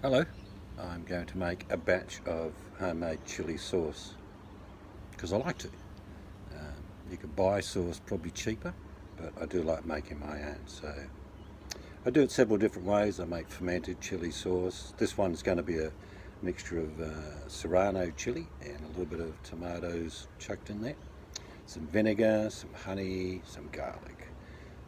Hello, I'm going to make a batch of homemade chili sauce because I like to. You can buy sauce probably cheaper, but I do like making my own. So I do it several different ways. I make fermented chili sauce. This one's going to be a mixture of serrano chili and a little bit of tomatoes chucked in there. Some vinegar, some honey, some garlic.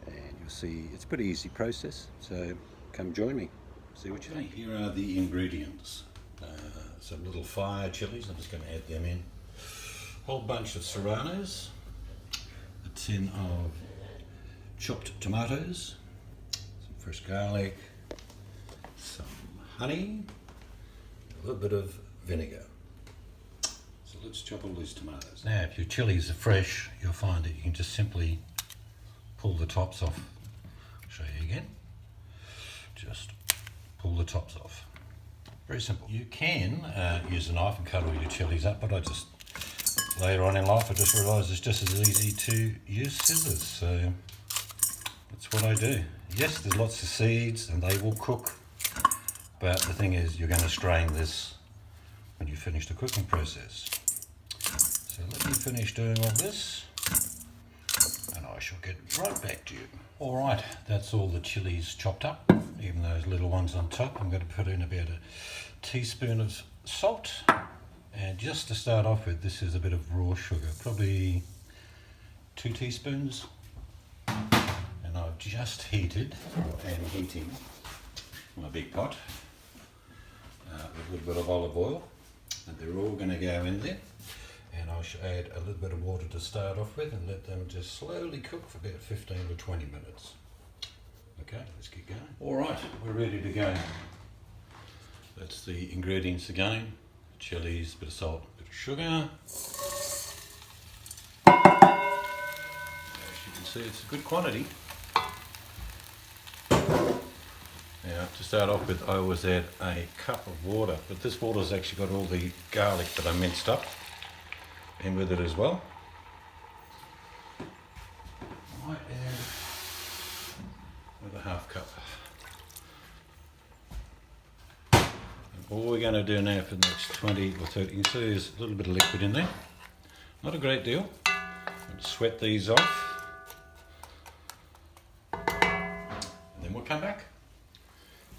And you'll see it's a pretty easy process. So come join me. See what you think. Here are the ingredients. Some little fire chilies, I'm just going to add them in. Whole bunch of serranos, a tin of chopped tomatoes, some fresh garlic, some honey, a little bit of vinegar. So let's chop all these tomatoes. Now if your chilies are fresh, you'll find that you can just simply pull the tops off. I'll show you again. Just pull the tops off. Very simple. You can use a knife and cut all your chilies up, but later on in life I just realised it's just as easy to use scissors, so that's what I do. Yes, there's lots of seeds and they will cook, but the thing is you're going to strain this when you finish the cooking process. So let me finish doing all this and I shall get right back to you. Alright, that's all the chilies chopped up, even those little ones on top. I'm going to put in about a teaspoon of salt, and just to start off with, this is a bit of raw sugar, probably 2 teaspoons. And I've just heated, and heating my big pot with a little bit of olive oil, and they're all going to go in there. And I should add a little bit of water to start off with and let them just slowly cook for about 15 to 20 minutes. Okay, let's get going. Alright, we're ready to go. That's the ingredients again. Chilies, bit of salt, bit of sugar. As you can see, it's a good quantity. Now, to start off with, I always add a cup of water, but this water's actually got all the garlic that I minced up in with it as well. I might add another half cup. And all we're going to do now for the next 20 or 30, you can see there's a little bit of liquid in there. Not a great deal. I'm going to sweat these off. And then we'll come back.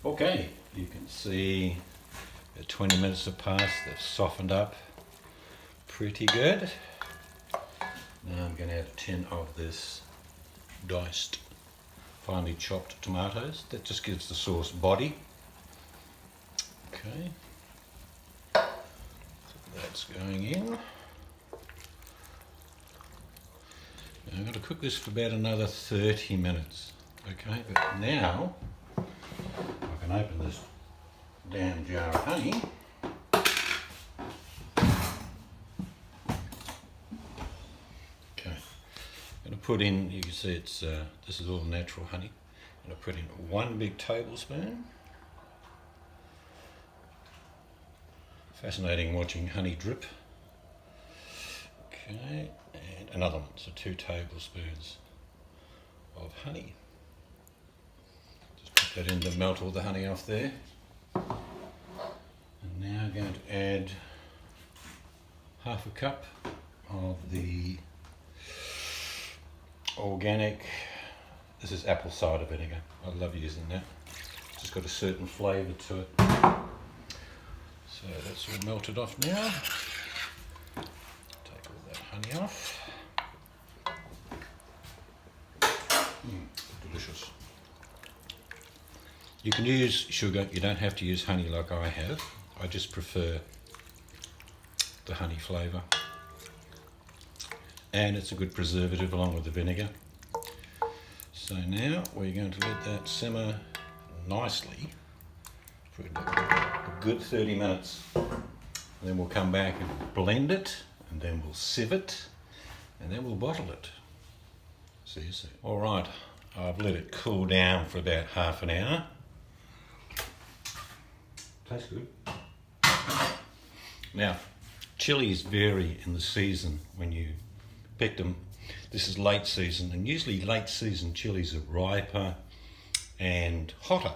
Okay, you can see that 20 minutes have passed, they've softened up pretty good. Now I'm going to add a tin of this diced, finely chopped tomatoes. That just gives the sauce body. Okay, so that's going in. Now I'm going to cook this for about another 30 minutes. Okay, but now I can open this damn jar of honey. Put in, you can see it's this is all natural honey. I'm going to put in 1 big tablespoon. Fascinating watching honey drip. Okay, and another one, so 2 tablespoons of honey. Just put that in to melt all the honey off there. And now I'm going to add half a cup of the organic, this is apple cider vinegar. I love using that. It's just got a certain flavour to it. So that's all melted off now. Take all that honey off. Delicious. You can use sugar, you don't have to use honey like I have. I just prefer the honey flavour. And it's a good preservative along with the vinegar. So now we're going to let that simmer nicely for a good 30 minutes. And then we'll come back and blend it, and then we'll sieve it, and then we'll bottle it. See you soon. Alright, I've let it cool down for about half an hour. Tastes good. Now, chilies vary in the season when you pick them. This is late season, and usually late season chilies are riper and hotter.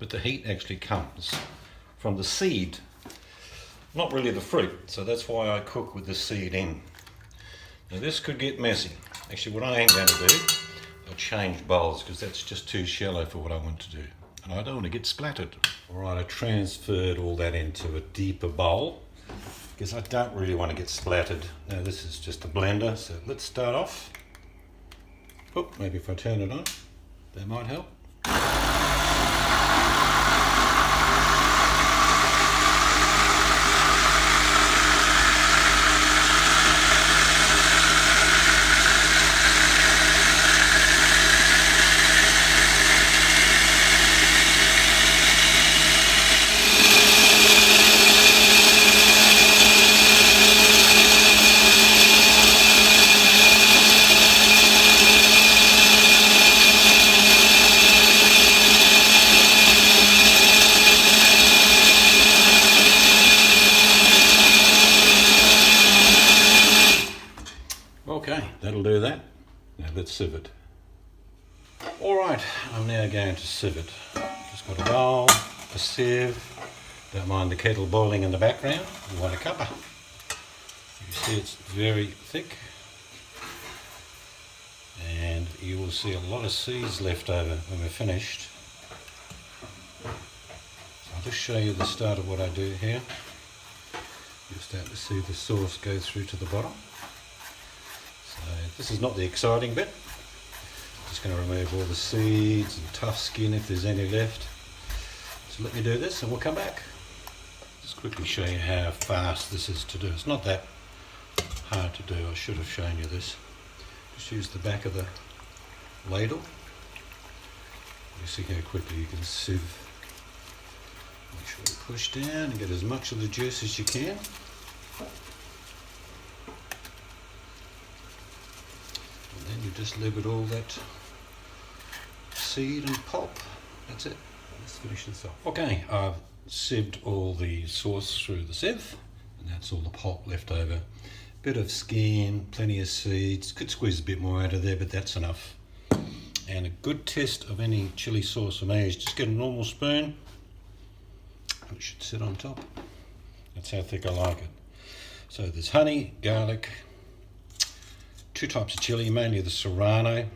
but the heat actually comes from the seed, not really the fruit. So that's why I cook with the seed in. Now this could get messy. Actually, what I am going to do, I'll change bowls because that's just too shallow for what I want to do. And I don't want to get splattered. All right, I transferred all that into a deeper bowl because I don't really want to get splattered. Now this is just a blender, so let's start off. Oh, maybe if I turn it on, that might help. Okay, that'll do that. Now let's sieve it. Alright, I'm now going to sieve it. Just got a bowl, a sieve. Don't mind the kettle boiling in the background. We want a cuppa. You see it's very thick. And you will see a lot of seeds left over when we're finished. So I'll just show you the start of what I do here. You'll start to see the sauce go through to the bottom. So this is not the exciting bit. Just going to remove all the seeds and tough skin if there's any left. So let me do this and we'll come back. Just quickly show you how fast this is to do. It's not that hard to do. I should have shown you this. Just use the back of the ladle. You see how quickly you can sieve. Make sure you push down and get as much of the juice as you can. And then you just leave it all that seed and pulp. That's it. Let's finish this off. Okay, I've sieved all the sauce through the sieve, and that's all the pulp left over. Bit of skin, plenty of seeds. Could squeeze a bit more out of there, but that's enough. And a good test of any chili sauce for me is just get a normal spoon. It should sit on top. That's how thick I like it. So there's honey, garlic, two types of chili, mainly the serrano,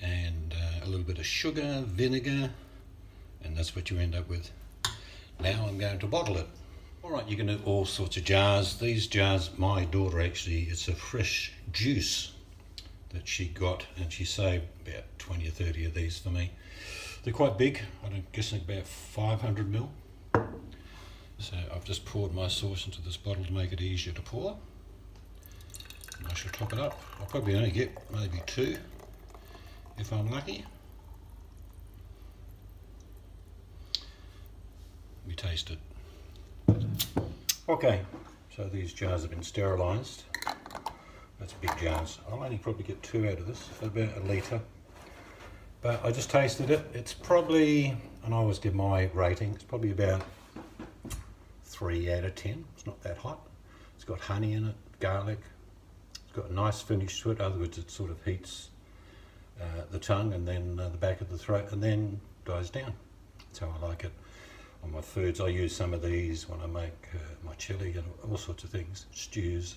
and a little bit of sugar, vinegar, and that's what you end up with. Now I'm going to bottle it. Alright, you can do all sorts of jars. These jars, my daughter actually, it's a fresh juice that she got, and she saved about 20 or 30 of these for me. They're quite big, I'm guessing about 500 ml. So I've just poured my sauce into this bottle to make it easier to pour. And I shall top it up. I'll probably only get maybe 2 if I'm lucky. Let me taste it. Okay, so these jars have been sterilised. That's big jars. I'll only probably get 2 out of this, so about a litre. But I just tasted it. It's probably, and I always give my rating, it's probably about 3 out of 10. It's not that hot. It's got honey in it, garlic. It's got a nice finish to it. In other words, it sort of heats the tongue and then the back of the throat and then dies down. That's how I like it. On my foods, I use some of these when I make my chili and all sorts of things, stews.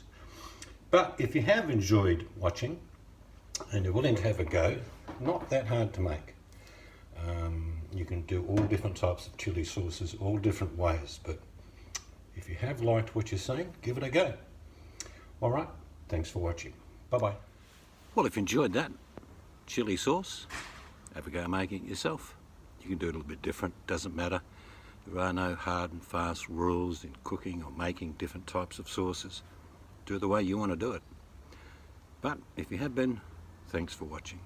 But if you have enjoyed watching and you're willing to have a go, not that hard to make. You can do all different types of chili sauces, all different ways, but if you have liked what you're seeing, give it a go. Alright, thanks for watching. Bye-bye. Well, if you enjoyed that chili sauce, have a go making it yourself. You can do it a little bit different, doesn't matter. There are no hard and fast rules in cooking or making different types of sauces. Do it the way you want to do it. But if you have been, thanks for watching.